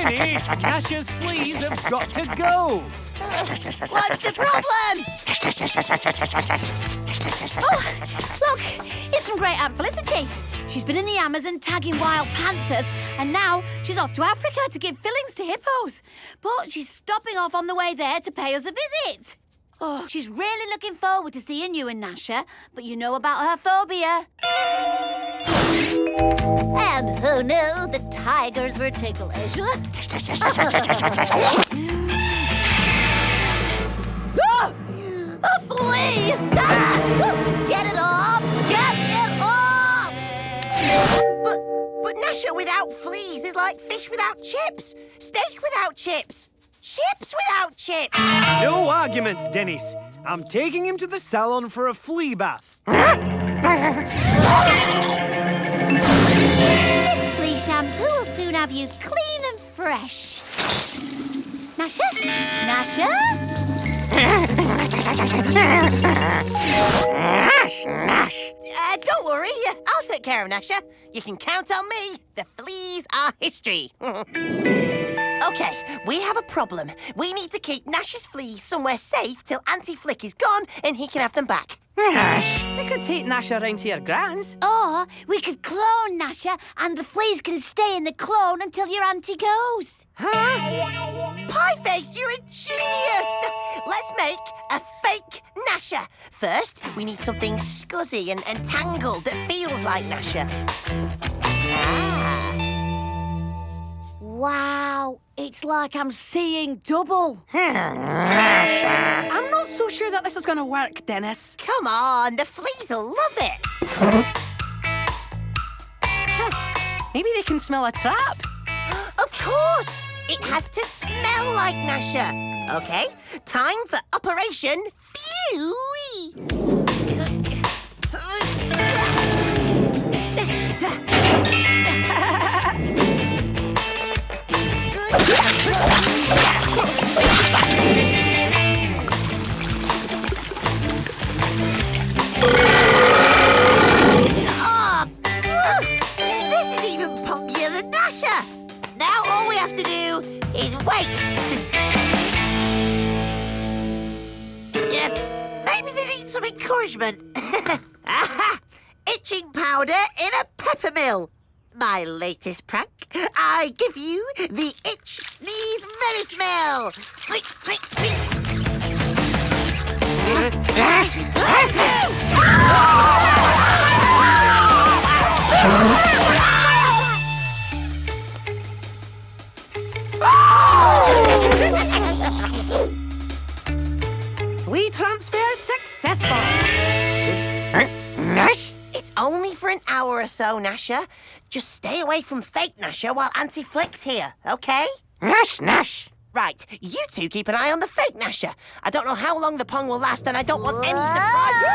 Dennis, Gnasher's fleas have got to go. What's the problem? Oh, look, it's from Great Aunt Felicity. She's been in the Amazon tagging wild panthers, and now she's off to Africa to give fillings to hippos. But she's stopping off on the way there to pay us a visit. Oh, she's really looking forward to seeing you and Gnasher, but you know about her phobia. And who knew the tigers were ticklish? Ah! A flea! Ah! Get it off! Get it off! But Gnasher without fleas is like fish without chips, steak without chips, chips without chips. No arguments, Dennis. I'm taking him to the salon for a flea bath. This flea shampoo will soon have you clean and fresh. Gnasher? Gnasher? Nash. Don't worry, I'll take care of Gnasher. You can count on me. The fleas are history. Okay, we have a problem. We need to keep Gnasher's fleas somewhere safe till Auntie Flick is gone and he can have them back. Nash. We could take Gnasher round to your gran's. Or we could clone Gnasher and the fleas can stay in the clone until your auntie goes. Pieface, you're a genius! Let's make a fake Gnasher. First, we need something scuzzy and tangled that feels like Gnasher. Wow, it's like I'm seeing double. I'm not so sure that this is going to work, Dennis. Come on, the fleas will love it. Maybe they can smell a trap. Of course! It has to smell like Gnasher. Okay, time for Operation Flea. This is even punkier than Gnasher. Now all we have to do is wait. Yeah, maybe they need some encouragement. Aha! Itching powder in a pepper mill. My latest prank. I give you the itch sneeze menace mill. Flea transfer successful. Nash. It's only for an hour or so, Gnasher. Just stay away from fake Gnasher while Auntie Flick's here, okay? Nash. Right, you two keep an eye on the fake Gnasher. I don't know how long the pong will last, and I don't want any surprises.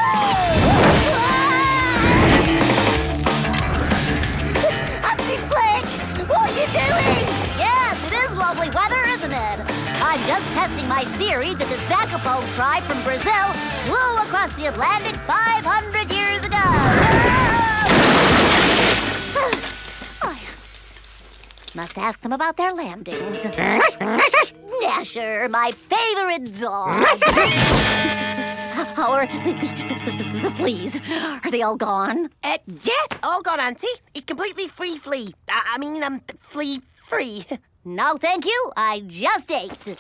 Auntie Flick, what are you doing? Yes, it is lovely weather, isn't it? I'm just testing my theory that the Zacapone tribe from Brazil flew across the Atlantic 500 years ago. Must ask them about their landings. Gnasher, my favorite dog. How are the fleas? Are they all gone? Yeah, all gone, Auntie. It's completely free flea. Flea free. No, thank you. I just ate.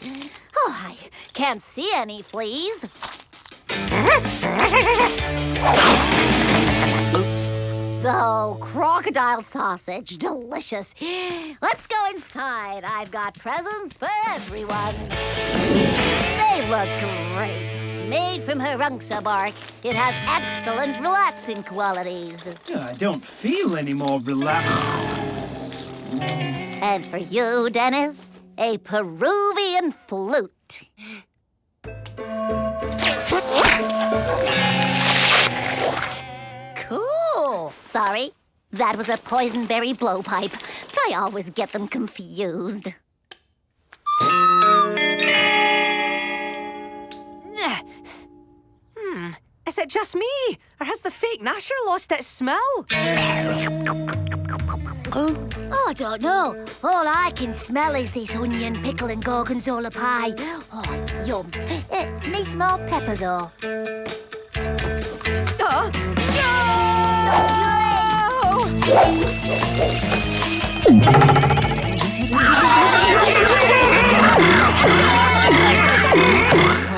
Oh, I can't see any fleas. Oh, crocodile sausage. Delicious. Let's go inside. I've got presents for everyone. They look great. Made from Harunxa bark, it has excellent relaxing qualities. I don't feel any more relaxed. And for you, Dennis, a Peruvian flute. Cool. Sorry, that was a poisonberry blowpipe. I always get them confused. Is it just me? Or has the fake Gnasher lost its smell? Oh, I don't know. All I can smell is this onion, pickle and gorgonzola pie. Oh, yum. It needs more pepper, though.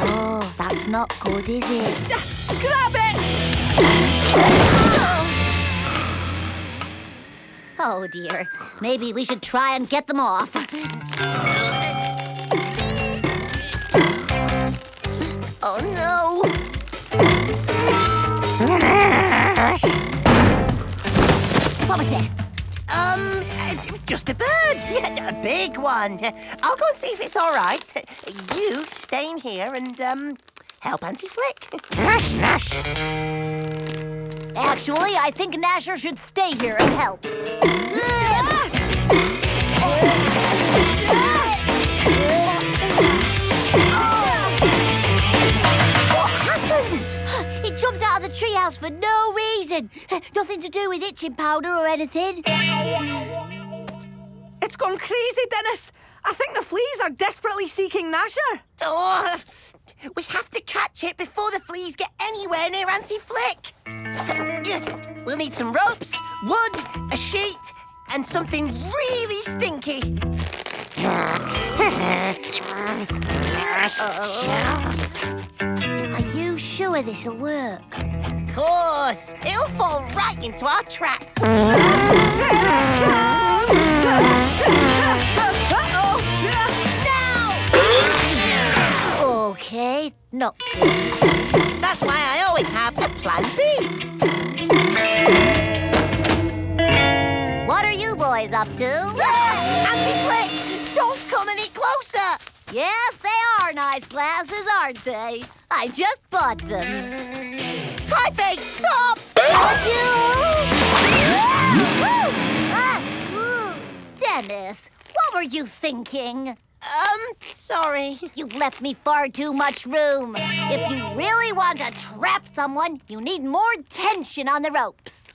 Oh, that's not good, is it? Grab it! Oh, dear. Maybe we should try and get them off. Oh, no. What was that? Just a bird. Yeah, a big one. I'll go and see if it's all right. You stay in here and, help Auntie Flick. Nash, Nash. Actually, I think Gnasher should stay here and help. What happened? He jumped out of the treehouse for no reason. Nothing to do with itching powder or anything. It's gone crazy, Dennis. I think the fleas are desperately seeking Gnasher. Oh, we have to catch it before the fleas get anywhere near Auntie Flick. We'll need some ropes, wood, a sheet, and something really stinky. Are you sure this'll work? Of course, it'll fall right into our trap. Okay, not good. That's why I always have a plan B. What are you boys up to? Auntie Flick, don't come any closer. Yes, they are nice glasses, aren't they? I just bought them. Prefect, stop! Dennis, what were you thinking? Sorry. You've left me far too much room. If you really want to trap someone, you need more tension on the ropes.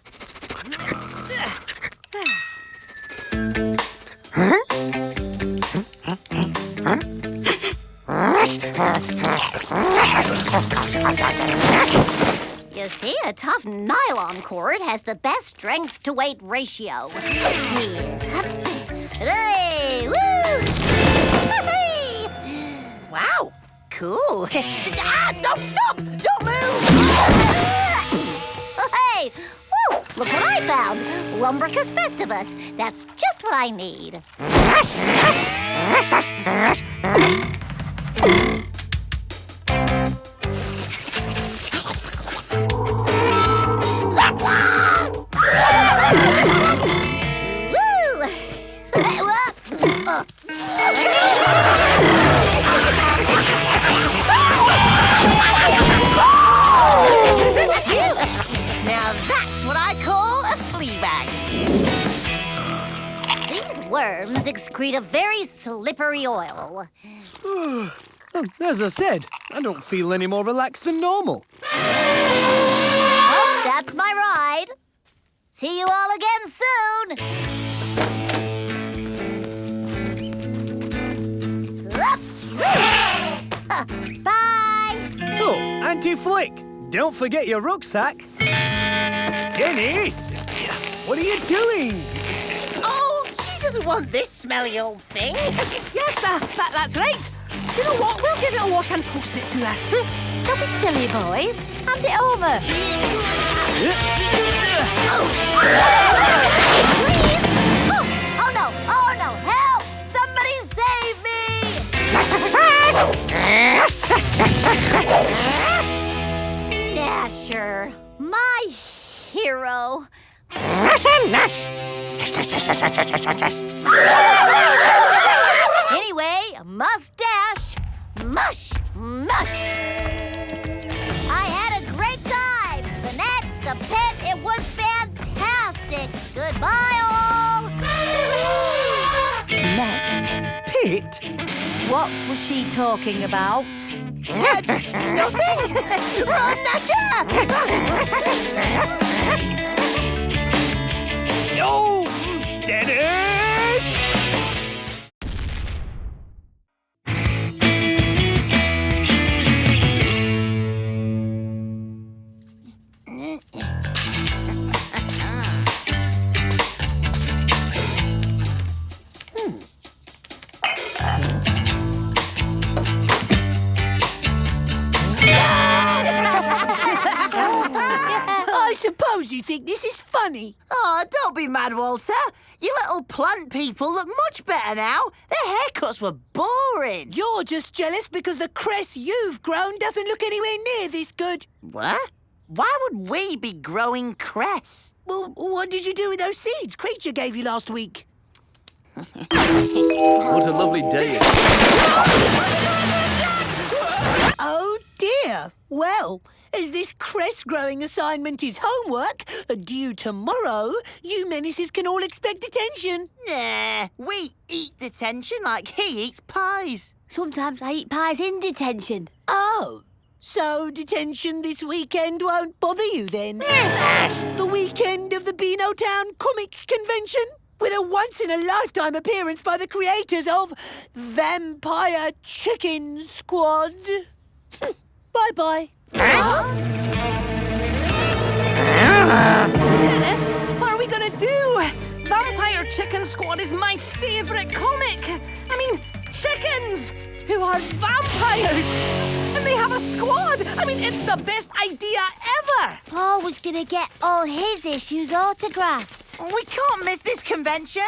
You see, a tough nylon cord has the best strength-to-weight ratio. Hooray! Woo! Wow, cool. No, stop! Don't move! Hey! Woo! Look what I found! Lumbricus festivus. That's just what I need. Now that's what I call a flea bag. These worms excrete a very slippery oil. As I said, I don't feel any more relaxed than normal. Oh, that's my ride. See you all again soon. Bye. Oh, Auntie Flick, don't forget your rucksack. Dennis, what are you doing? Oh, she doesn't want this smelly old thing. Yes, that's right. You know what? We'll give it a wash and post it to her. Don't be silly, boys. Hand it over. Please. Oh no! Oh no! Help! Somebody save me! Gnasher, my hero. Anyway, mustache, mush, mush. I had a great time. The net, the pit, it was fantastic. Goodbye, all. Net. Pit? What was she talking about? Nothing! Run, Gnasher! Oh, Dennis! you think this is funny? Oh, don't be mad, Walter. You little plant people look much better now. Their haircuts were boring. You're just jealous because the cress you've grown doesn't look anywhere near this good. What? Why would we be growing cress? Well, what did you do with those seeds Creature gave you last week? What a lovely day. Oh, dear. Well, as this cress growing assignment is homework, due tomorrow, you menaces can all expect detention. Nah, we eat detention like he eats pies. Sometimes I eat pies in detention. Oh, so detention this weekend won't bother you then? The weekend of the Beano Town Comic Convention? With a once-in-a-lifetime appearance by the creators of Vampire Chicken Squad. Bye-bye. Dennis, what are we gonna do? Vampire Chicken Squad is my favourite comic. I mean, chickens who are vampires. And they have a squad. I mean, it's the best idea ever. Paul was going to get all his issues autographed. We can't miss this convention.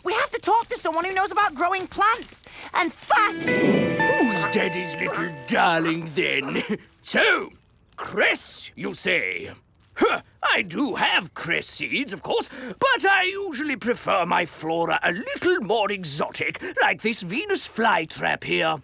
We have to talk to someone who knows about growing plants. And fast. Who's Daddy's little darling then? So, cress, you say? Huh, I do have cress seeds, of course, but I usually prefer my flora a little more exotic, like this Venus flytrap here.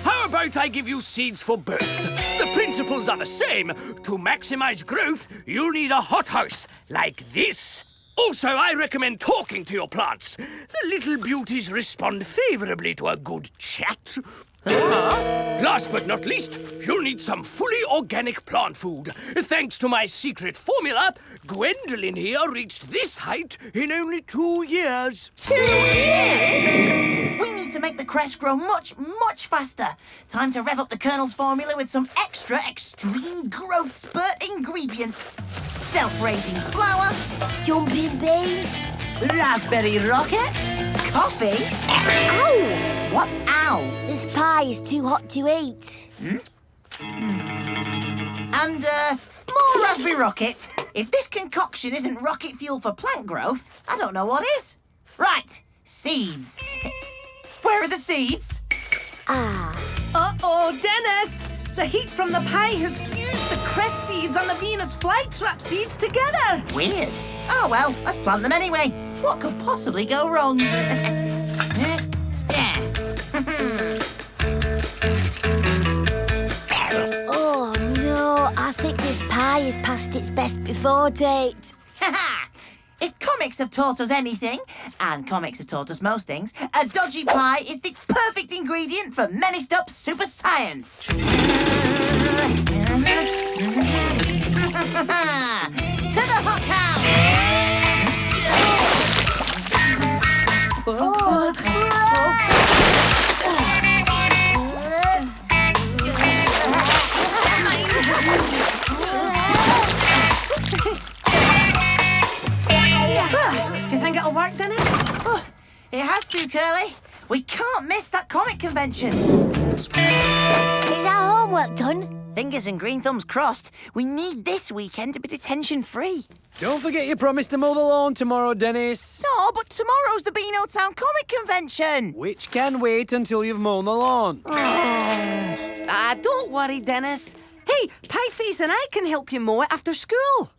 How about I give you seeds for both? The principles are the same. To maximize growth, you'll need a hothouse, like this. Also, I recommend talking to your plants. The little beauties respond favorably to a good chat. Last but not least, you'll need some fully organic plant food. Thanks to my secret formula, Gwendolyn here reached this height in only 2 years. 2 years? We need to make the crest grow much, much faster. Time to rev up the Colonel's formula with some extra extreme growth spurt ingredients. Self-raising flour, Jumping beans. raspberry rocket, coffee. Ow! What's ow? This pie is too hot to eat. And, more raspberry rocket. If this concoction isn't rocket fuel for plant growth, I don't know what is. Right, seeds. Where are the seeds? Uh-oh, Dennis! The heat from the pie has fused the crest seeds and the Venus flytrap seeds together. Weird. Oh, well, let's plant them anyway. What could possibly go wrong? Oh, no. I think this pie is past its best before date. If comics have taught us anything, and comics have taught us most things, a dodgy pie is the perfect ingredient for menaced up super science. To the hothouse! Do you think it'll work, Dennis? It has to, Curly. We can't miss that comic convention. Is our homework done? Fingers and green thumbs crossed. We need this weekend to be detention-free. Don't forget you promised to mow the lawn tomorrow, Dennis. No, but tomorrow's the Beano Town Comic Convention. Which can wait until you've mown the lawn. Don't worry, Dennis. Hey, Pieface and I can help you mow it after school.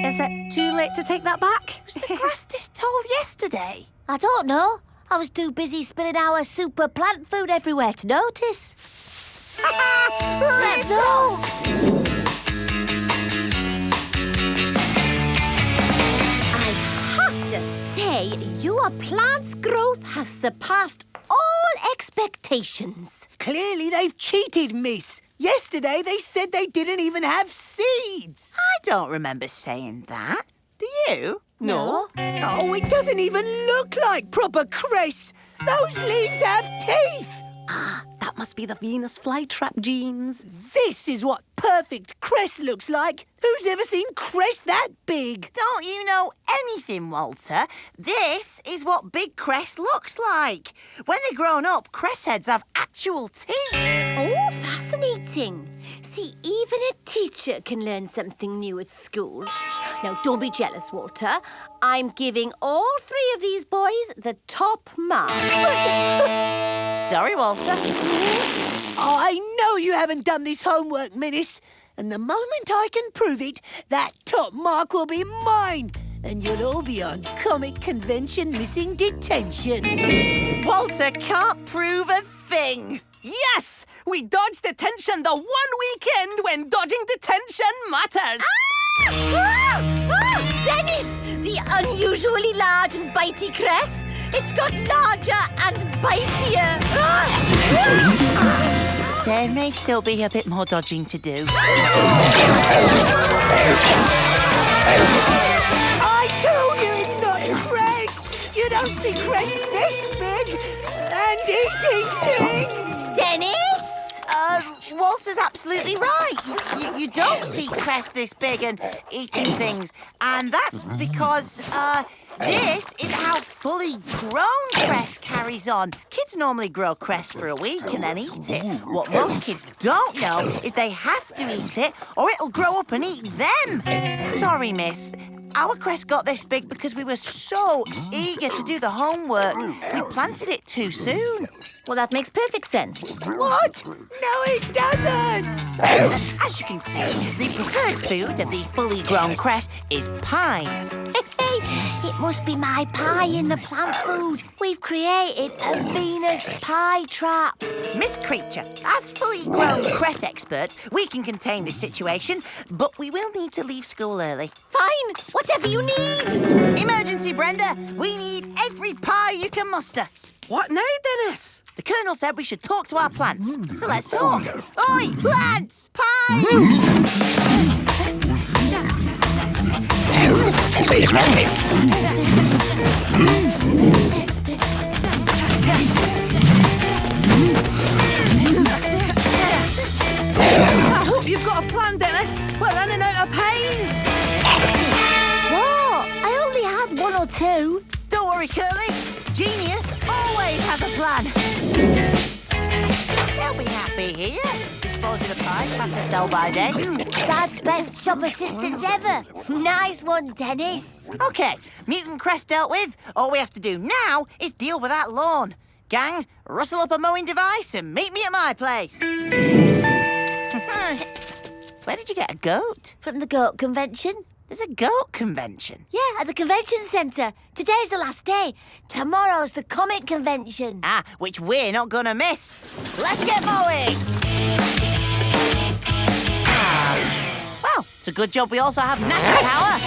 Is it too late to take that back? Was the grass this tall yesterday? I don't know. I was too busy spilling our super plant food everywhere to notice. Results! I have to say, your plant's growth has surpassed all expectations. Clearly they've cheated, miss. Yesterday they said they didn't even have seeds. I don't remember saying that. Do you? No. Oh, it doesn't even look like proper cress. Those leaves have teeth. That must be the Venus flytrap genes. This is what perfect cress looks like. Who's ever seen cress that big? Don't you know anything, Walter? This is what big cress looks like. When they're grown up, cress heads have actual teeth. Oh, fascinating. See, even a teacher can learn something new at school. Now, don't be jealous, Walter. I'm giving all 3 of these boys the top mark. Sorry, Walter. I know you haven't done this homework, Menace. And the moment I can prove it, that top mark will be mine. And you'll all be on Comic Convention missing detention. Walter can't prove a thing. Yes! We dodged detention the one weekend when dodging detention matters! Dennis! The unusually large and bitey Crest. It's got larger and bitier. There may still be a bit more dodging to do. I told you it's not Crest. You don't see Crest this big and eating things. Dennis? Walter's absolutely right. You don't see Crest this big and eating things. And that's because, this is how fully grown Crest carries on. Kids normally grow Crest for a week and then eat it. What most kids don't know is they have to eat it or it'll grow up and eat them. Sorry, miss. Our Crest got this big because we were so eager to do the homework. We planted it too soon. Well, that makes perfect sense. What? No, it doesn't. As you can see, the preferred food of the fully grown Crest is pies. It must be my pie in the plant food. We've created a Venus pie trap. Miss Creature, as fully grown Crest experts, we can contain this situation, but we will need to leave school early. Fine, whatever you need. Emergency, Brenda! We need every pie you can muster. What now, Dennis? The Colonel said we should talk to our plants, so let's talk. Oi, plants! Pies! I hope you've got a plan, Dennis. We're running out of pies. What? I only had 1 or 2. Don't worry, Curly. Genius always has a plan. They'll be happy here, disposing of pies past the sell-by date. Dad's best shop assistants ever. Nice one, Dennis. OK, Mutant Crest dealt with. All we have to do now is deal with that lawn. Gang, rustle up a mowing device and meet me at my place. Where did you get a goat? From the goat convention. There's a goat convention. Yeah, at the convention centre. Today's the last day. Tomorrow's the comic convention. Ah, which we're not gonna miss. Let's get mowing! Well, it's a good job we also have Gnasher power.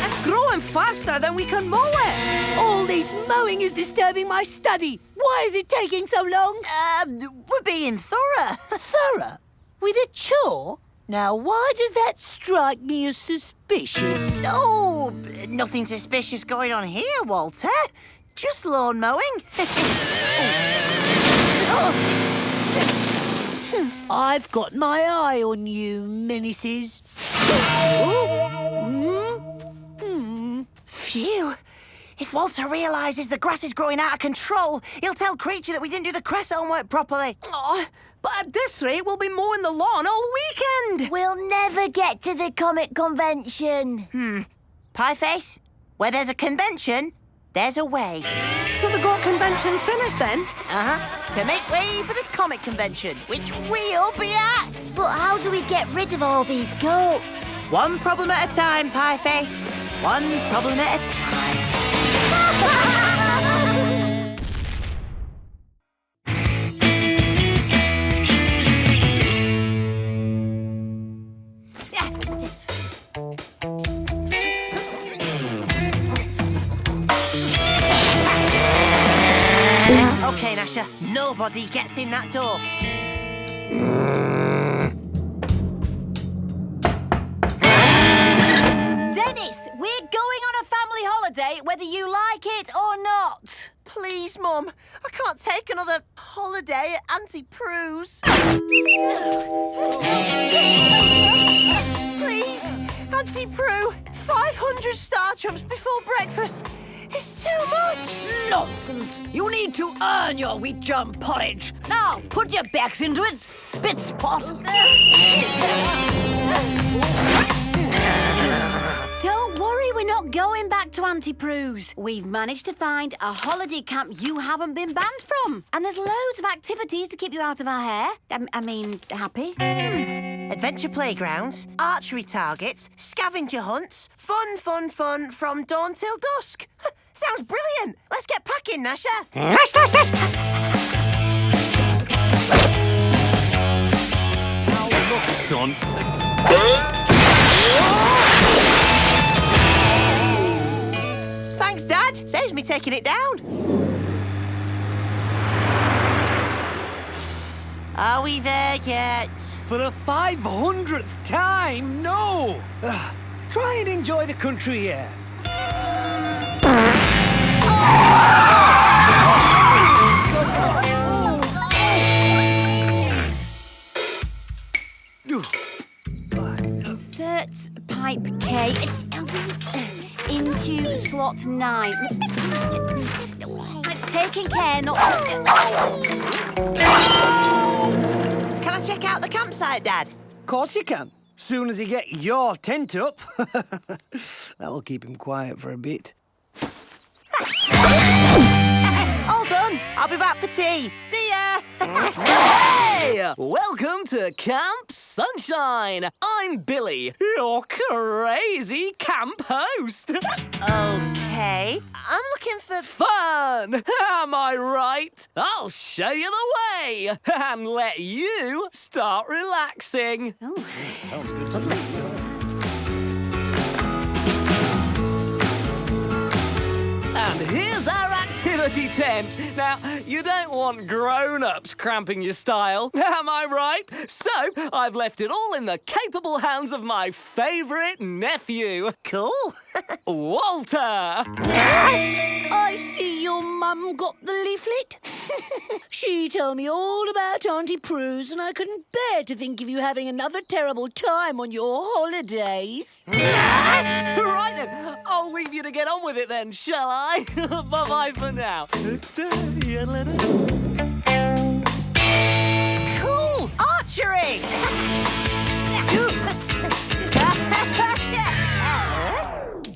It's growing faster than we can mow it. All this mowing is disturbing my study. Why is it taking so long? We're being thorough. Thorough? With a chore? Now, why does that strike me as suspicious? Oh, nothing suspicious going on here, Walter. Just lawn mowing. I've got my eye on you, Menaces. Phew. If Walter realises the grass is growing out of control, he'll tell Creature that we didn't do the Crest homework properly. Oh, but at this rate, we'll be mowing the lawn all weekend. We'll never get to the comic convention. Pieface, where there's a convention, there's a way. So the goat convention's finished then? To make way for the comic convention, which we'll be at. But how do we get rid of all these goats? One problem at a time, Pieface. One problem at a time. OK, Gnasher, Gnasher. Nobody gets in that door. Dennis, we're going on a family holiday whether you like it or not. Please, Mum. I can't take another holiday at Auntie Prue's. Please, Auntie Prue. 500 star trumps before breakfast. It's too much. Nonsense. You need to earn your wheat germ porridge. Now, put your backs into it, spit spot. Don't worry, we're not going back to Auntie Prue's. We've managed to find a holiday camp you haven't been banned from. And there's loads of activities to keep you out of our hair. Happy. Adventure playgrounds, archery targets, scavenger hunts, fun from dawn till dusk. Sounds brilliant. Let's get packing, Gnasher. Nash, nash, nash. Son. Thanks, Dad. Saves me taking it down. Are we there yet? For the 500th time, no! Try and enjoy the country air. Insert pipe K into slot 9. Taking care not to... Can I check out the campsite, Dad? Of course you can. Soon as you get your tent up. That'll keep him quiet for a bit. All done. I'll be back for tea. See ya. Hey! Welcome to Camp Sunshine. I'm Billy, your crazy camp host. Okay. I'm looking for... Fun! Am I right? I'll show you the way and let you start relaxing. And here's our activity tent. Now, you don't want grown-ups cramping your style, am I right? So, I've left it all in the capable hands of my favourite nephew, Cool. Walter. I see your mum got the leaflet. She told me all about Auntie Prue's, and I couldn't bear to think of you having another terrible time on your holidays. Right then, I'll leave you to get on with it then, shall I? Bye-bye for now. Cool. Archery.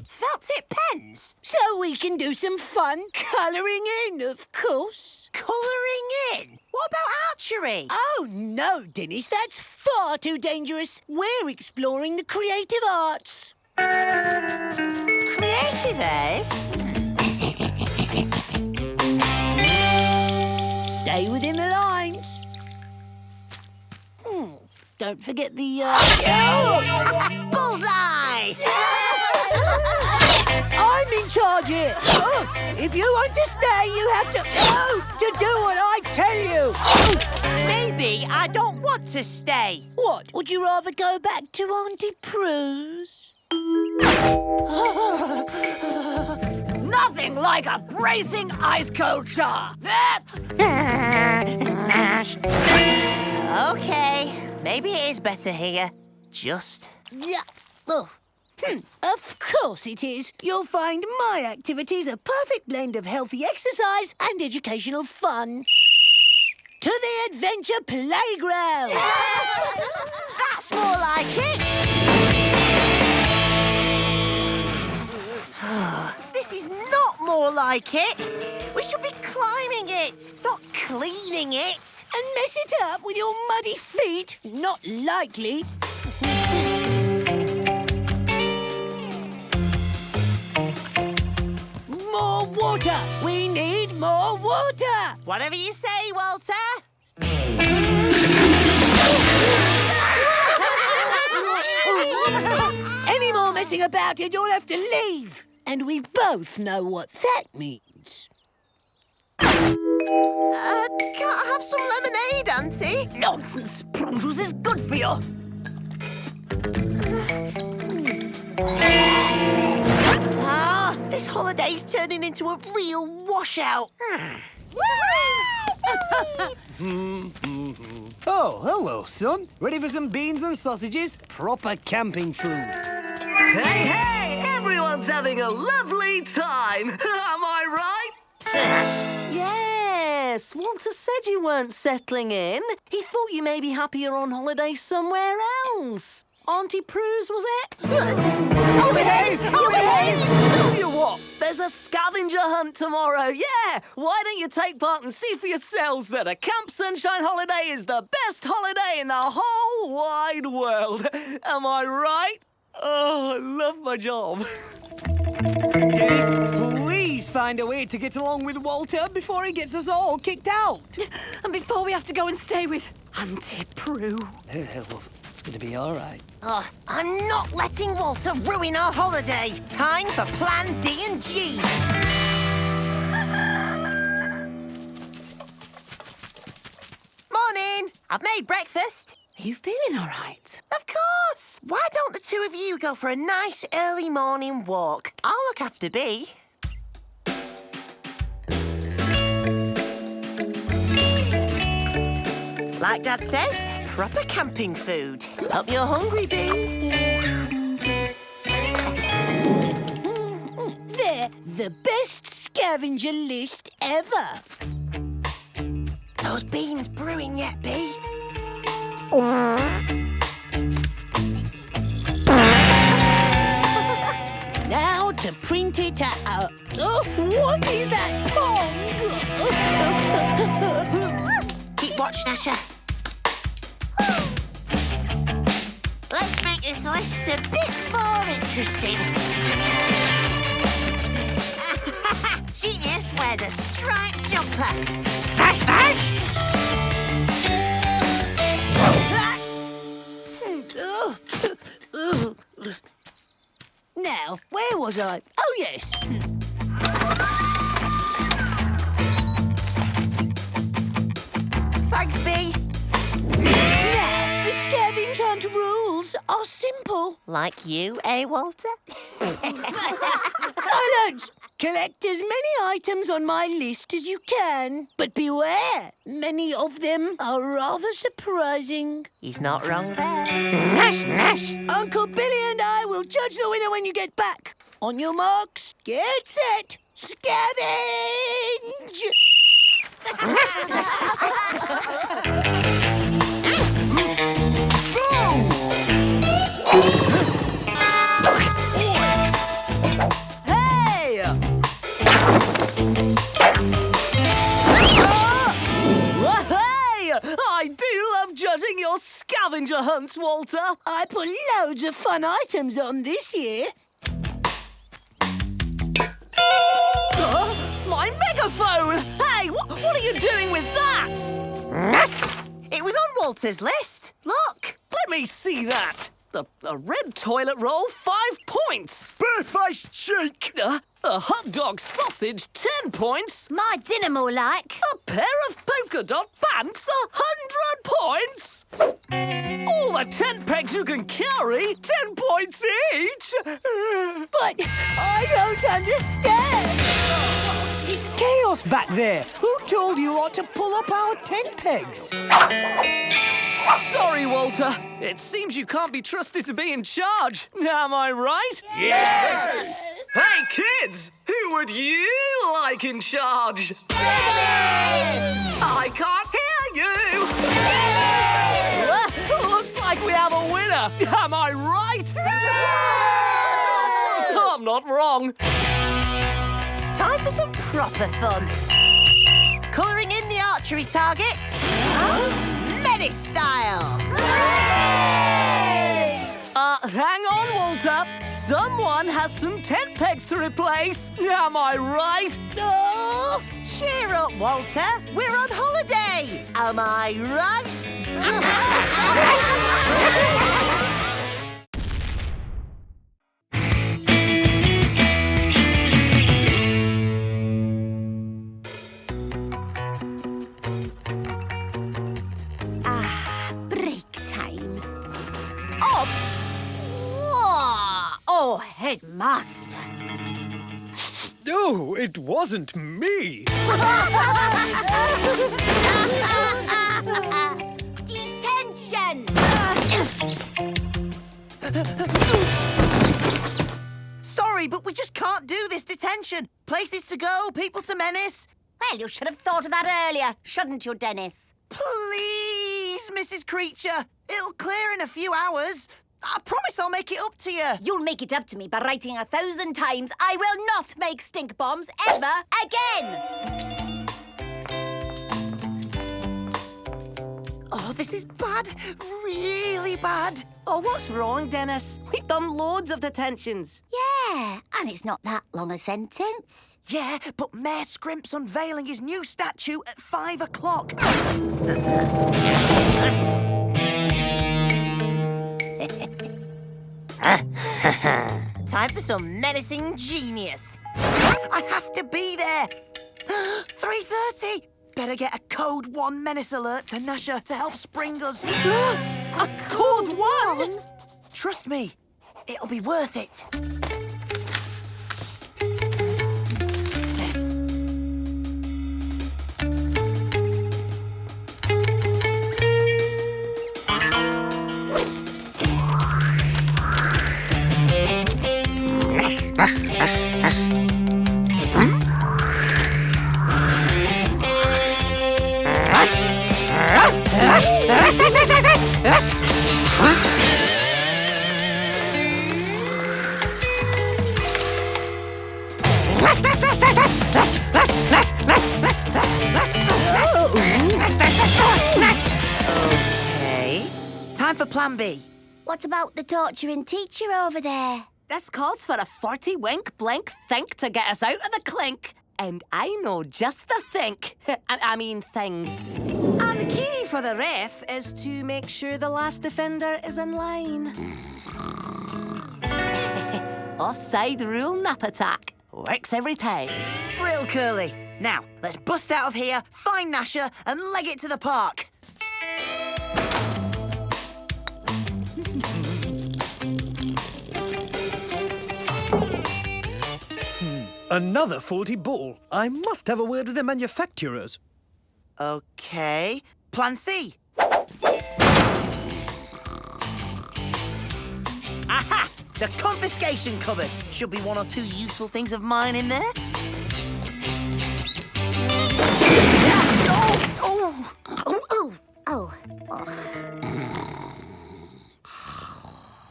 Felt tip pens. So we can do some fun colouring in, of course. Colouring in. What about archery? Oh, no, Dennis, that's far too dangerous. We're exploring the creative arts. Creative, eh? Stay within the lines. Don't forget the, Bullseye! I'm in charge here. Oh, if you want to stay, you have to do what I tell you. Maybe I don't want to stay. What? Would you rather go back to Auntie Prue's? Nothing like a bracing ice-cold shower. Nash. Okay, maybe it is better here. Just... Yeah. Oh. Of course it is. You'll find my activities a perfect blend of healthy exercise and educational fun. To the adventure playground! That's more like it! This is not more like it. We should be climbing it, not cleaning it. And mess it up with your muddy feet? Not likely. More water! We need more water! Whatever you say, Walter. Any more messing about and you'll have to leave. And we both know what that means. Can't I have some lemonade, Auntie? Nonsense. Prawn juice is good for you. This holiday's turning into a real washout. Oh, hello, son. Ready for some beans and sausages? Proper camping food. Hey, hey! Everyone's having a lovely time! Am I right? Yes, Walter said you weren't settling in. He thought you may be happier on holiday somewhere else. Auntie Prue's, was it? Oh, behave! Oh, behave! Tell you what, there's a scavenger hunt tomorrow, yeah! Why don't you take part and see for yourselves that a Camp Sunshine holiday is the best holiday in the whole wide world? Am I right? Oh, I love my job. Dennis, please find a way to get along with Walter before he gets us all kicked out. And before we have to go and stay with Auntie Prue. Well, it's going to be all right. I'm not letting Walter ruin our holiday. Time for Plan D and G. Morning. I've made breakfast. Are you feeling all right? Of course. Why don't the two of you go for a nice early morning walk? I'll look after Bee. Like Dad says, proper camping food. Hope you're hungry, Bee. They're the best scavenger list ever. Those beans brewing yet, Bee? Now to print it out. Oh, what is that pong? Keep watch, Gnasher. Let's make this list a bit more interesting. Genius wears a striped jumper. Nash, Nash! Now, where was I? Oh, yes. Thanks, Bee. Now, the scavenge hunt rules are simple. Like you, eh, Walter? Silence! Collect as many items on my list as you can. But beware, many of them are rather surprising. He's not wrong there. Nash, Nash! Uncle Billy and I will judge the winner when you get back. On your marks, get set, scavenge! Hey! Hey! I do love judging your scavenger hunts, Walter. I put loads of fun items on this year. My megaphone! Hey, what are you doing with that? Nash! It was on Walter's list. Look. Let me see that. A red toilet roll, 5 points. Bare-faced cheek! A hot dog sausage, 10 points. My dinner more like. A pair of polka dot pants, 100 points. All the tent pegs you can carry, 10 points each. But I don't understand. It's chaos back there. Who told you not to pull up our tent pegs? Sorry, Walter. It seems you can't be trusted to be in charge. Am I right? Yes! Hey, kids! Who would you like in charge? I can't hear you! Looks like we have a winner. Am I right? I'm not wrong. Time for some proper fun. Colouring in the archery targets. Menace style. Hang on, Walter. Someone has some tent pegs to replace. Am I right? Oh, cheer up, Walter. We're on holiday. Am I right? Headmaster. No, it wasn't me. Detention! Sorry, but we just can't do this detention. Places to go, people to menace. Well, you should have thought of that earlier, shouldn't you, Dennis? Please, Mrs. Creature. It'll clear in a few hours. I promise I'll make it up to you. You'll make it up to me by writing 1,000 times, I will not make stink bombs ever again! Oh, this is bad. Really bad. Oh, what's wrong, Dennis? We've done loads of detentions. Yeah, and it's not that long a sentence. Yeah, but Mayor Scrimp's unveiling his new statue at 5 o'clock. Time for some menacing genius. I have to be there. 3:30. Better get a Code 1 menace alert to Gnasher to help spring us. A Code 1? Trust me, it'll be worth it. Okay. Time for Plan B. What about the torturing teacher over there? This calls for a 40 wink blank think to get us out of the clink. And I know just the think. I mean thing. And the key for the ref is to make sure the last defender is in line. Offside rule nap attack. Works every time. Real Curly. Now, let's bust out of here, find Gnasher, and leg it to the park. Another faulty ball. I must have a word with the manufacturers. Okay. Plan C. Aha! The confiscation cupboard. Should be one or two useful things of mine in there.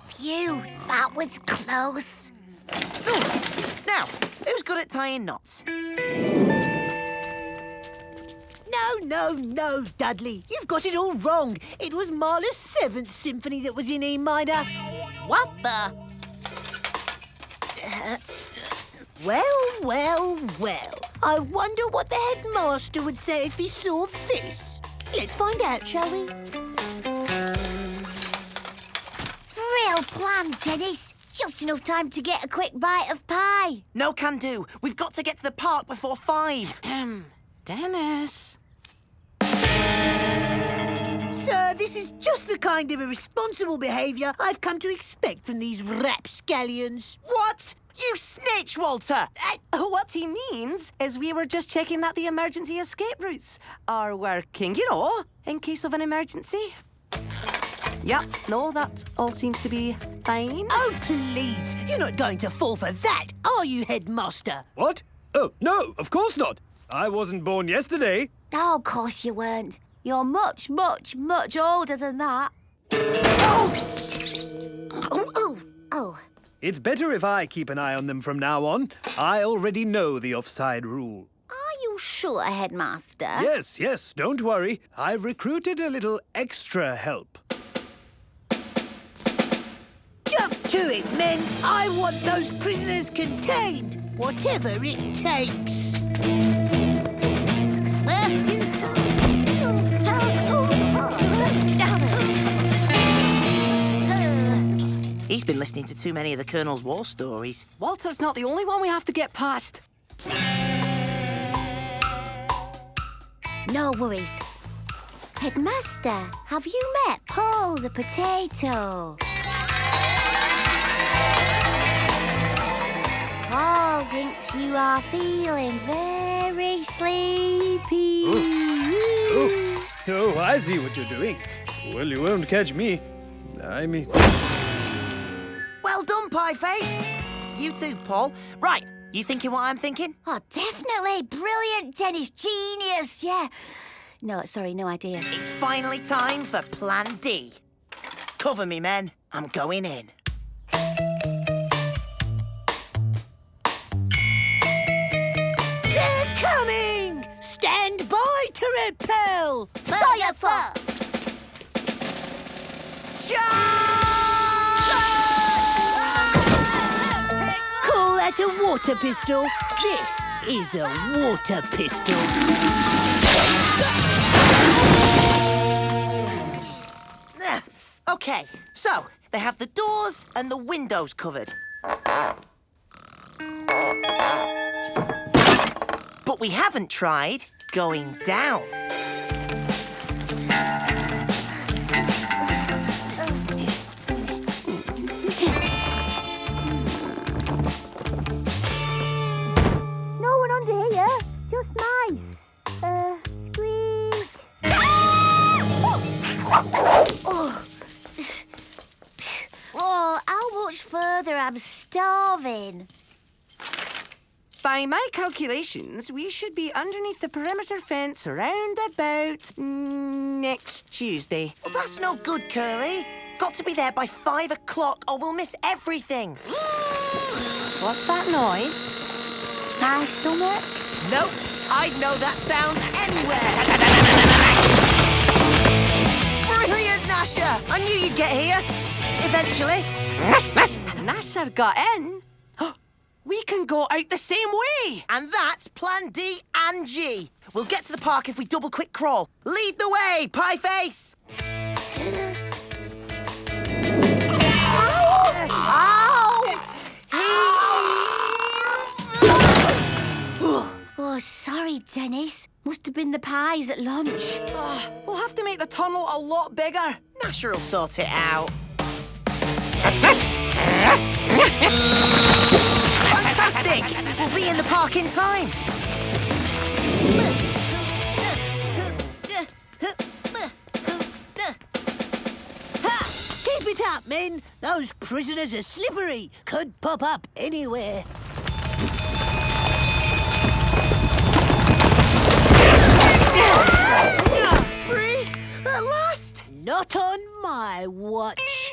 Phew, that was close. Now, who's good at tying knots? No, Dudley. You've got it all wrong. It was Mahler's 7th Symphony that was in E minor. What the? Well. I wonder what the headmaster would say if he saw this. Let's find out, shall we? Real plan, Dennis. Just enough time to get a quick bite of pie. No can do. We've got to get to the park before 5. Dennis. Sir, this is just the kind of irresponsible behaviour I've come to expect from these rapscallions. What? You snitch, Walter! What he means is we were just checking that the emergency escape routes are working, you know, in case of an emergency. Yep, no, that all seems to be fine. Oh, please. You're not going to fall for that, are you, headmaster? What? Oh, no, of course not. I wasn't born yesterday. Oh, of course you weren't. You're much, much, much older than that. Oh. It's better if I keep an eye on them from now on. I already know the offside rule. Are you sure, Headmaster? Yes, don't worry. I've recruited a little extra help. Jump to it, men. I want those prisoners contained, whatever it takes. He's been listening to too many of the Colonel's war stories. Walter's not the only one we have to get past. No worries. Headmaster, have you met Paul the potato? thinks you are feeling very sleepy. Oh, I see what you're doing. Well, you won't catch me. I mean... Well done, Pieface. You too, Paul. Right, you thinking what I'm thinking? Oh, definitely. Brilliant, Dennis. Genius, yeah. No, sorry, no idea. It's finally time for Plan D. Cover me, men. I'm going in. They're coming! Stand by to repel! Fire, sir! Call that a water pistol? This is a water pistol. Okay, so they have the doors and the windows covered. But we haven't tried going down. No one under here. Just mice. Squeak. Oh, how much further? I'm starving. By my calculations, we should be underneath the perimeter fence around about next Tuesday. Well, that's no good, Curly. Got to be there by 5 o'clock or we'll miss everything. What's that noise? My stomach. Nope, I'd know that sound anywhere. Brilliant, Gnasher. I knew you'd get here. Eventually. Gnasher got in. We can go out the same way. And that's Plan D and G. We'll get to the park if we double quick crawl. Lead the way, Pieface. Oh, sorry, Dennis. Must have been the pies at lunch. We'll have to make the tunnel a lot bigger. Gnasher will sort it out. Fantastic! We'll be in the park in time. Keep it up, men. Those prisoners are slippery. Could pop up anywhere. Free at last. Not on my watch.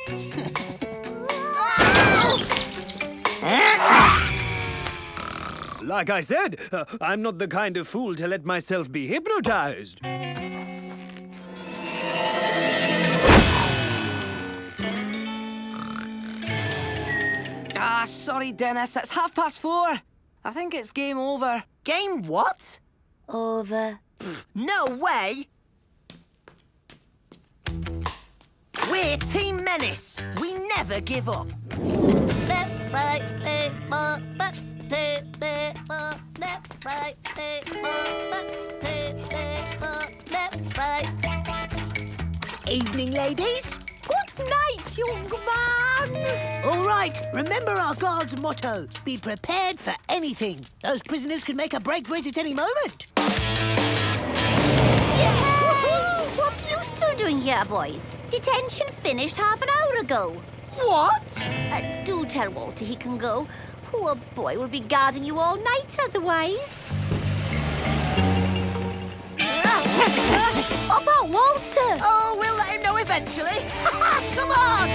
Like I said, I'm not the kind of fool to let myself be hypnotized. Sorry, Dennis. It's 4:30. I think it's game over. Game what? Over. No way! We're Team Menace. We never give up. Evening, ladies. Good night, young man. All right, remember our guard's motto. Be prepared for anything. Those prisoners could make a break for it at any moment. What's you still doing here, boys? Detention finished half an hour ago. What? Do tell Walter he can go. Poor boy will be guarding you all night otherwise. What about Walter? Oh, we'll let him know eventually. Come on!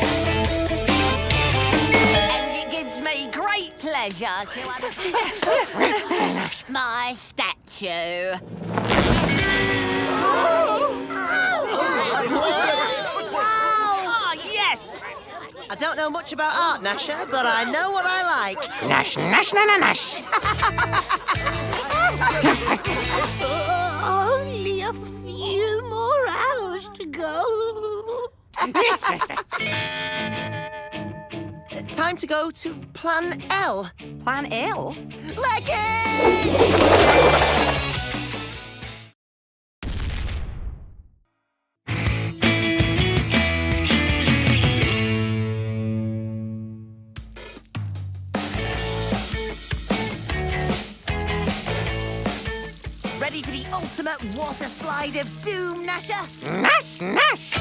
And it gives me great pleasure to my statue. Oh, yes! I don't know much about art, Gnasher, but I know what I like. Nash, nash, na, na, nash. Only a few more hours to go. Time to go to Plan L. Plan L? Leggings! ready for the ultimate water slide of doom, Gnasher? Nash, Nash.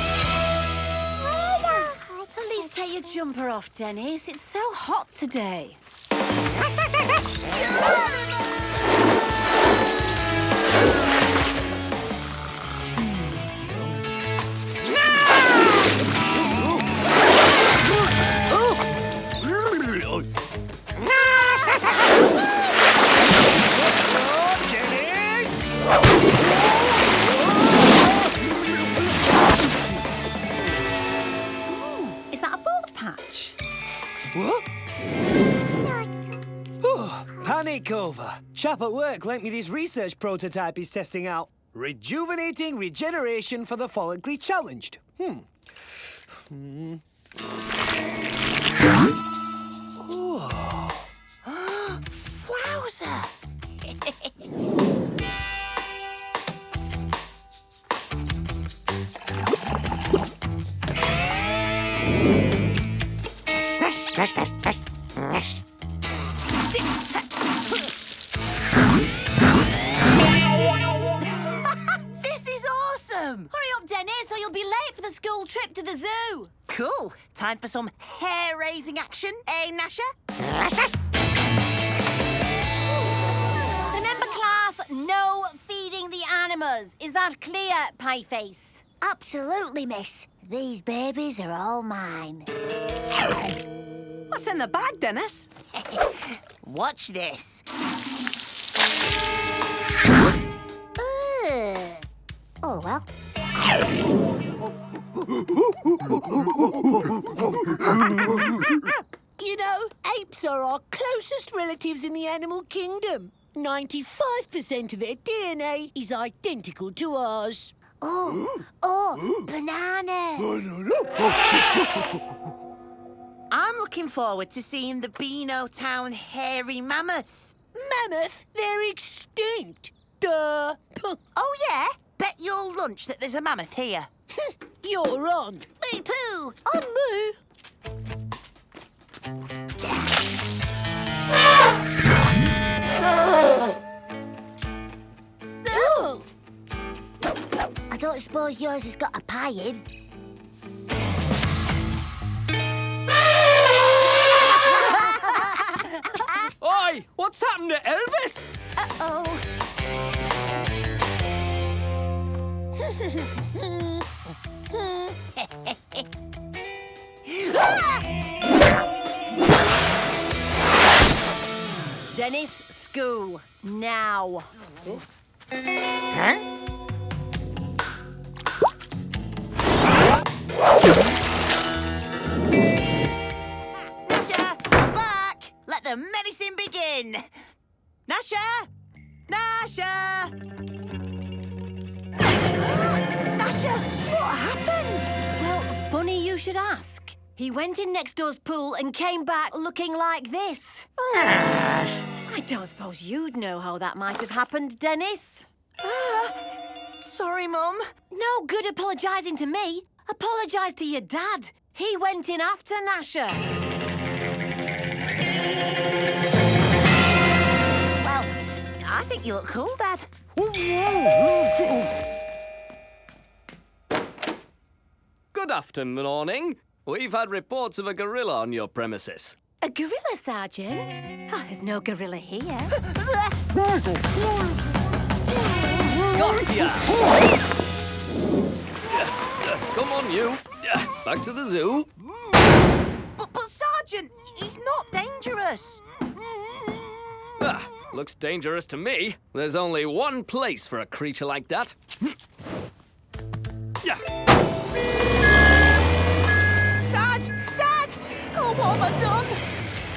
At least take your jumper off, Dennis. It's so hot today. Is that a bald patch? What? Panic over. Chap at work lent me this research prototype he's testing out. Rejuvenating regeneration for the follically challenged. Wowzer! This is awesome! Hurry up, Dennis, or you'll be late for the school trip to the zoo. Cool. Time for some hair-raising action, eh, Gnasher? Remember, class, no feeding the animals. Is that clear, Pieface? Absolutely, miss. These babies are all mine. What's in the bag, Dennis? Watch this. Oh, well. You know, apes are our closest relatives in the animal kingdom. 95% of their DNA is identical to ours. Banana. I'm looking forward to seeing the Beano Town hairy mammoth. Mammoth? They're extinct. Duh. Oh, yeah? Bet your lunch that there's a mammoth here. You're on. Me too. On Moo. Oh. I don't suppose yours has got a pie in. Oi! What's happened to Elvis? Uh-oh. Dennis, school, now. Huh? Gnasher, back! Let the menacing begin. Gnasher! Gnasher! Gnasher, what happened? Well, funny you should ask. He went in next door's pool and came back looking like this. I don't suppose you'd know how that might have happened, Dennis. Sorry, Mum. No good apologising to me. Apologise to your dad. He went in after Gnasher. Well, I think you look cool, Dad. Good afternoon. We've had reports of a gorilla on your premises. A gorilla, Sergeant? Oh, there's no gorilla here. Gotcha! Come on, you. Back to the zoo. But Sergeant, he's not dangerous. Looks dangerous to me. There's only one place for a creature like that. Yeah. Dad! Oh, what have I done?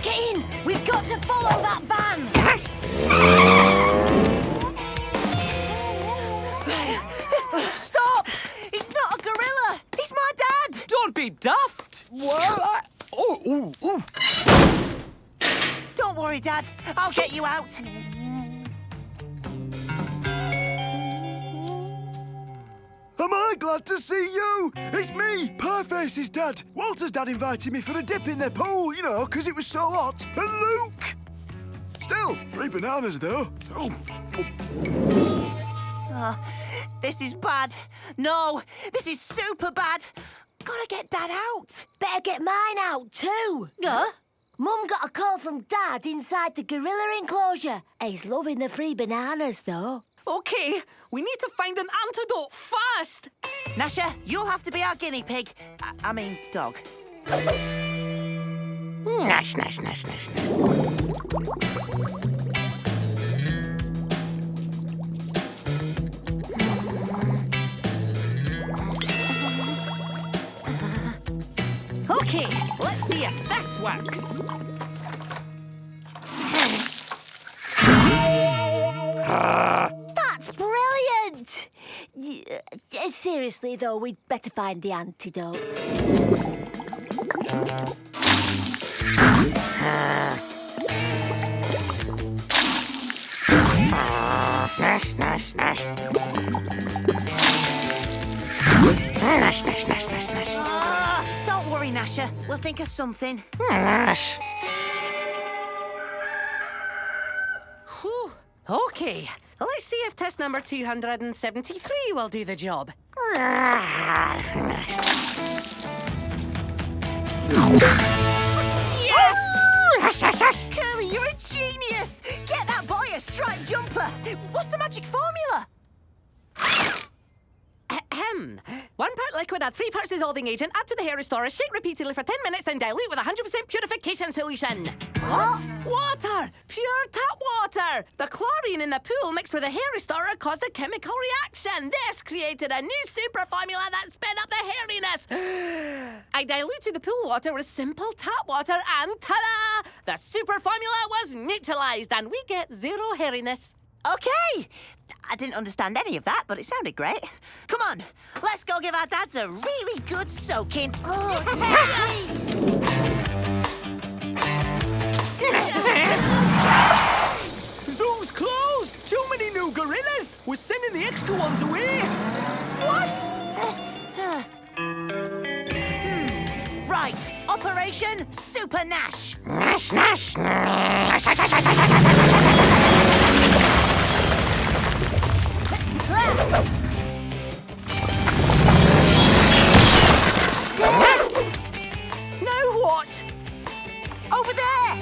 Get in! We've got to follow that van! Stop! He's not a gorilla! He's my dad! Don't be daft! Don't worry, Dad. I'll get you out. Am I glad to see you? It's me, Pieface's dad. Walter's dad invited me for a dip in their pool, you know, 'cause it was so hot. And Luke! Still, 3 bananas, though. Oh. Oh, this is bad. No, this is super bad. Gotta get Dad out. Better get mine out too. Mum got a call from Dad inside the gorilla enclosure. He's loving the free bananas, though. OK, we need to find an antidote fast. Gnasher, you'll have to be our guinea pig. I mean, dog. Nash, nash, nash, nash, nash. OK, let's see if this works. That's brilliant! Seriously, though, we'd better find the antidote. Nash, nash, nash. Nash, nash, nash, nash, nash. Don't worry, Gnasher. We'll think of something. Nash. Whew. OK, let's see if test number 273 will do the job. Yes! Curly, you're a genius! Get that boy a striped jumper. What's the magic formula? Ahem. 1 part liquid, add 3 parts dissolving agent, add to the hair restorer, shake repeatedly for 10 minutes, then dilute with 100% purification solution. What? Water! Pure tap water! The chlorine in the pool mixed with the hair restorer caused a chemical reaction. This created a new super formula that sped up the hairiness. I diluted the pool water with simple tap water and ta-da! The super formula was neutralized and we get 0 hairiness. Okay. I didn't understand any of that, but it sounded great. Come on, let's go give our dads a really good soaking. Zoo's closed! Too many new gorillas! We're sending the extra ones away! What? Right, Operation Super Nash. Nash, nash, nash. Now what? Over there!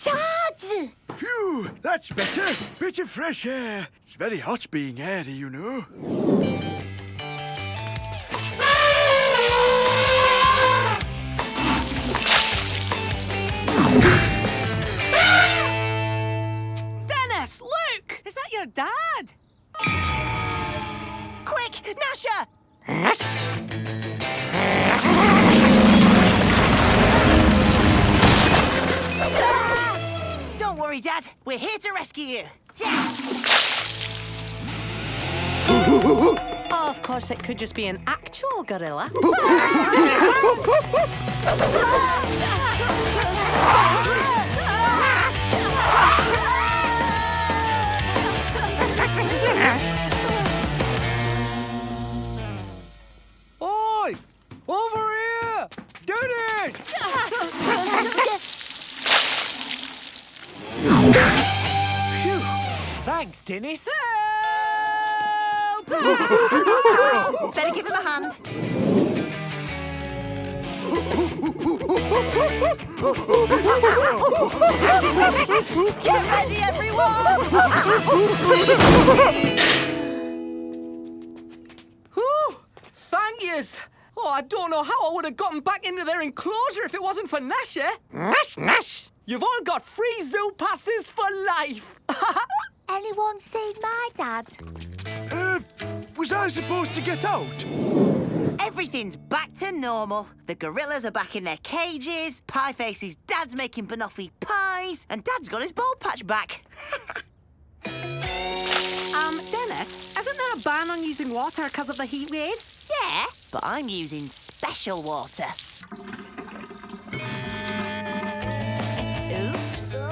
Dad! Phew, that's better. Bit of fresh air. It's very hot being airy, you know. Dennis, look! Is that your dad? Quick, Gnasher! Don't worry, Dad. We're here to rescue you. Oh, of course, it could just be an actual gorilla. Oi! Over here! Dennis! Phew! Thanks, Dennis. Better give him a hand. Get ready, everyone! Thank yous. Oh, I don't know how I would have gotten back into their enclosure if it wasn't for Gnasher. Nash, nash. You've all got free zoo passes for life. Anyone seen my dad? Was I supposed to get out? Everything's back to normal. The gorillas are back in their cages, Pieface's dad's making banoffee pies, and Dad's got his bald patch back. Dennis, isn't there a ban on using water because of the heat wave? Yeah, but I'm using special water. Oops.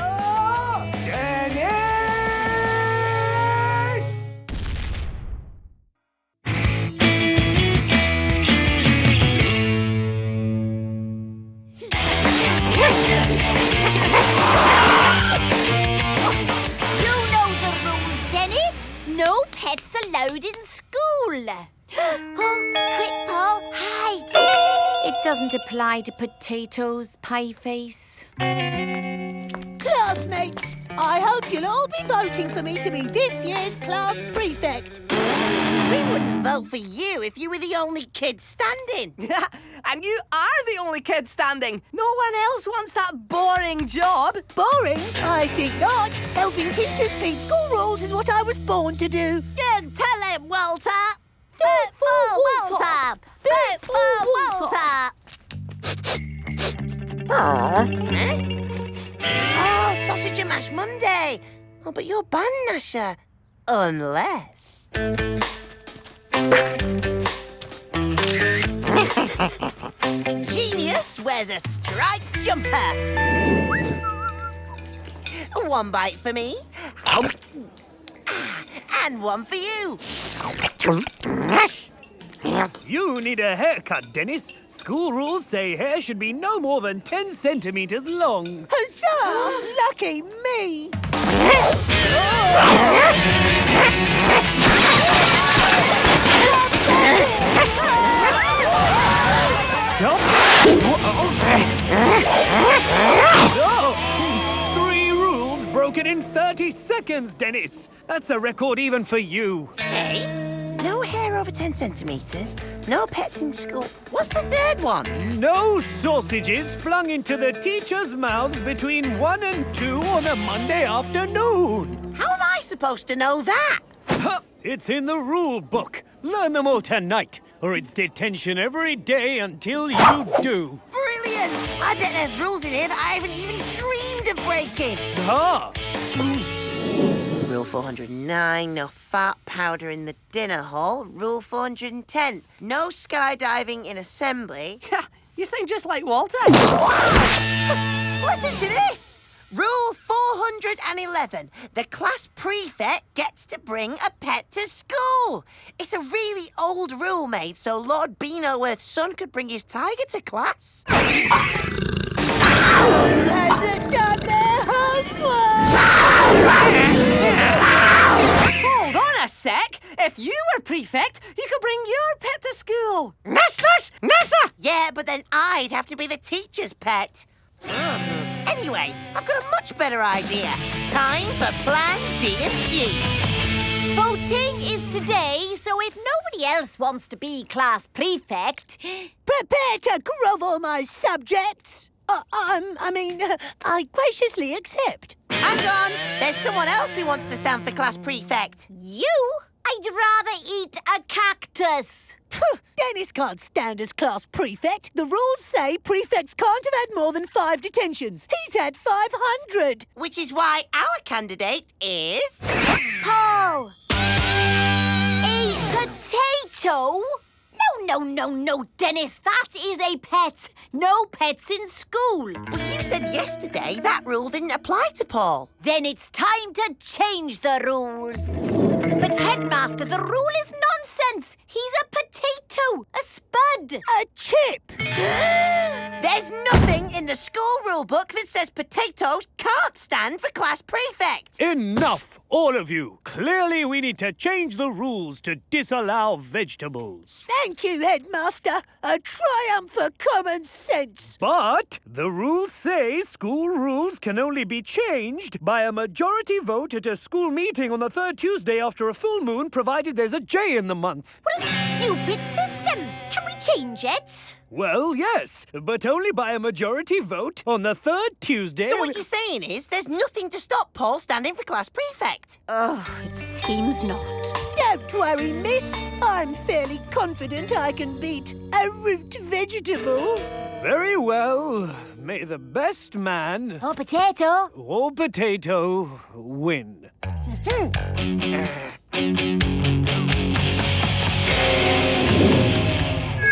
doesn't apply to potatoes, pie face. Classmates, I hope you'll all be voting for me to be this year's class prefect. We wouldn't vote for you if you were the only kid standing. And you are the only kid standing. No one else wants that boring job. Boring? I think not. Helping teachers keep school rules is what I was born to do. You tell him, Walter. Vote for Walter. Vote for Walter. Oh, sausage and mash Monday. Oh, but you're banned, Gnasher. Unless... Genius wears a striped jumper. One bite for me. And one for you. You need a haircut, Dennis. School rules say hair should be no more than 10 centimeters long. Huzzah! Lucky me! Stop! Oh, 3 rules broken in 30 seconds, Dennis. That's a record even for you. Hey, no hair over 10 centimetres, no pets in school. What's the third one? No sausages flung into the teachers' mouths between 1 and 2 on a Monday afternoon. How am I supposed to know that? It's in the rule book. Learn them all tonight, or it's detention every day until you do. Brilliant! I bet there's rules in here that I haven't even dreamed of breaking. Ah! Rule 409, no fart powder in the dinner hall. Rule 410, no skydiving in assembly. You sound just like Walter. Listen to this! Rule 411, the class prefect gets to bring a pet to school. It's a really old rule made so Lord Beanoworth's son could bring his tiger to class. Hasn't done their homework! Hold on a sec. If you were prefect, you could bring your pet to school. Nessa! Yeah, but then I'd have to be the teacher's pet. Anyway, I've got a much better idea. Time for Plan DFG. Voting is today, so if nobody else wants to be class prefect... Prepare to grovel, my subjects. I graciously accept. Hang on, there's someone else who wants to stand for class prefect. You? I'd rather eat a cactus. Dennis can't stand as class prefect. The rules say prefects can't have had more than 5 detentions. He's had 500. Which is why our candidate is... Paul! A potato? No, Dennis. That is a pet. No pets in school. But you said yesterday that rule didn't apply to Paul. Then it's time to change the rules. But, Headmaster, the rule is nonsense. He's a potato, a spud. A chip. There's nothing in the school rule book that says potatoes can't stand for class prefect. Enough, all of you. Clearly we need to change the rules to disallow vegetables. Thank you, Headmaster. A triumph for common sense. But the rules say school rules can only be changed by a majority vote at a school meeting on the 3rd Tuesday after a full moon, provided there's a J in the month. What a stupid system. Can we change it? Well, yes, but only by a majority vote on the 3rd Tuesday. So what you're saying is there's nothing to stop Paul standing for class prefect? Oh, it seems not. Don't worry, miss. I'm fairly confident I can beat a root vegetable. Very well. May the best man... Or potato. Or potato win.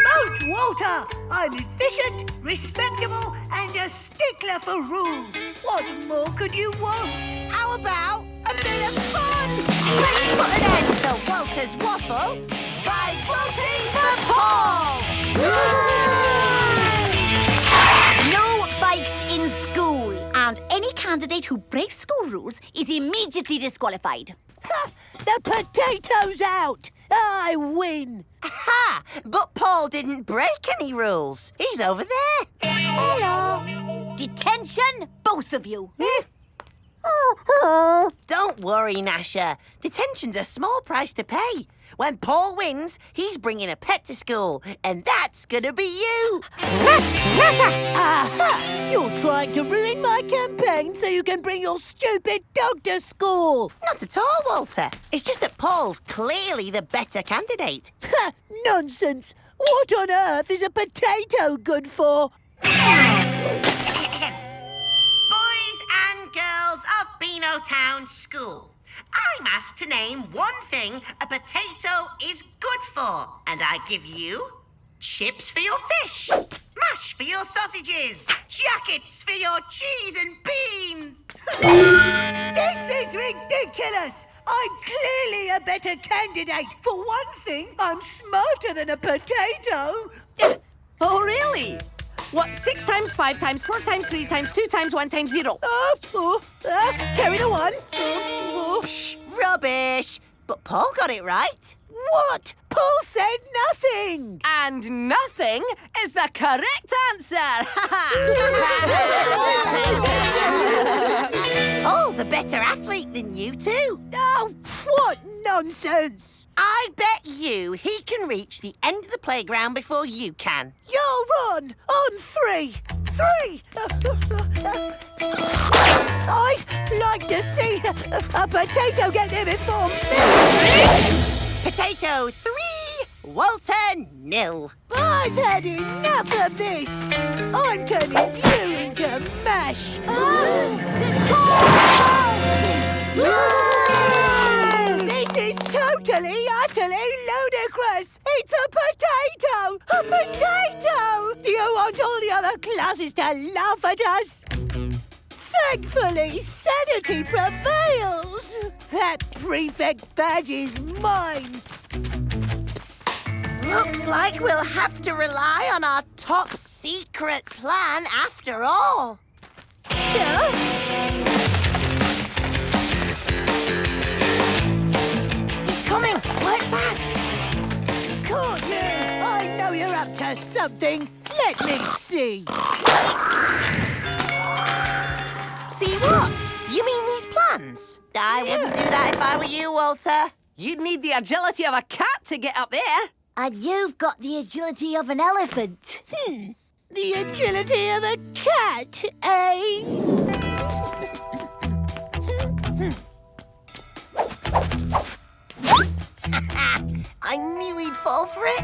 Vote Walter! I'm efficient, respectable, and a stickler for rules. What more could you want? How about a bit of fun? Let's put an end to Walter's waffle by voting for Paul! No bikes in school. And any candidate who breaks school rules is immediately disqualified. Ha! The potato's out! I win! Ha! But Paul Paul didn't break any rules. He's over there. Hello. Detention, both of you. Don't worry, Gnasher. Detention's a small price to pay. When Paul wins, he's bringing a pet to school, and that's gonna be you. Aha! You're trying to ruin my campaign so you can bring your stupid dog to school. Not at all, Walter. It's just that Paul's clearly the better candidate. Ha! Nonsense. What on earth is a potato good for? Boys and girls of Beano Town School, I'm asked to name one thing a potato is good for, and I give you chips for your fish, mash for your sausages, jackets for your cheese and beans. This is ridiculous. I'm clearly a better candidate. For one thing, I'm smarter than a potato. Oh, really? What, 6 times 5 times 4 times 3 times 2 times 1 times 0? Carry the one. Psh, rubbish. But Paul got it right. What? Paul said nothing. And nothing is the correct answer. Paul's a better athlete than you two. Oh, what nonsense. I bet you he can reach the end of the playground before you can. You'll run on 3. 3. I'd like to see a potato get there before me. Potato 3, Walter 0. I've had enough of this. I'm turning you into mash. This is totally, utterly ludicrous. It's a potato. A potato. Do you want all the other classes to laugh at us? Thankfully, sanity prevails. That prefect badge is mine. Looks like we'll have to rely on our top secret plan after all. Yeah? He's coming. Work fast. Can't you? I know you're up to something. Let me see. See what? You mean these plans? I wouldn't do that if I were you, Walter. You'd need the agility of a cat to get up there. And you've got the agility of an elephant. The agility of a cat, eh? I knew he'd fall for it.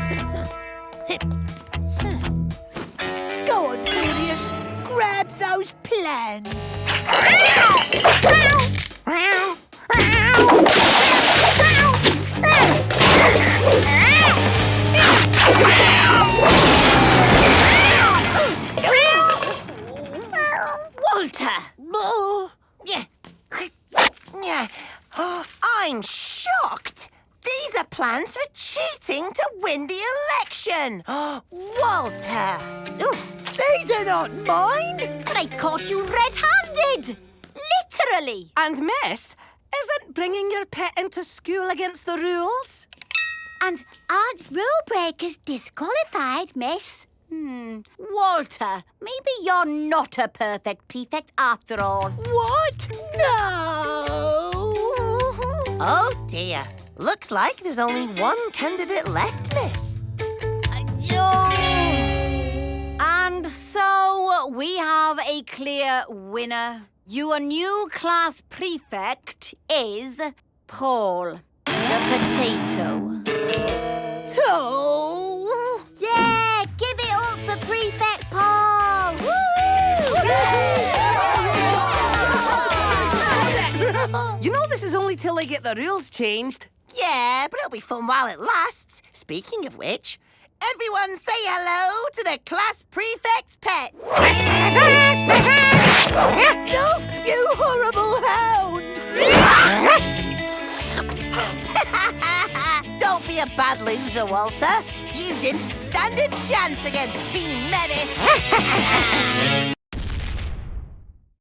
Go on, Claudius. Grab those plans. Walter! Yeah. I'm shocked. These are plans for cheating to win the election. Walter. These are not mine. But I caught you red-handed! Literally! And Miss, isn't bringing your pet into school against the rules? And aren't rule breakers disqualified, miss? Walter, maybe you're not a perfect prefect after all. What? No! Oh, dear. Looks like there's only one candidate left, miss. And so we have a clear winner. Your new class prefect is Paul, the potato. Oh! Yeah, give it up for Prefect Paul! You know this is only till they get the rules changed. Yeah, but it'll be fun while it lasts. Speaking of which, everyone say hello to the class prefect's pet. Off, you horrible hound! Don't be a bad loser, Walter. You didn't stand a chance against Team Menace.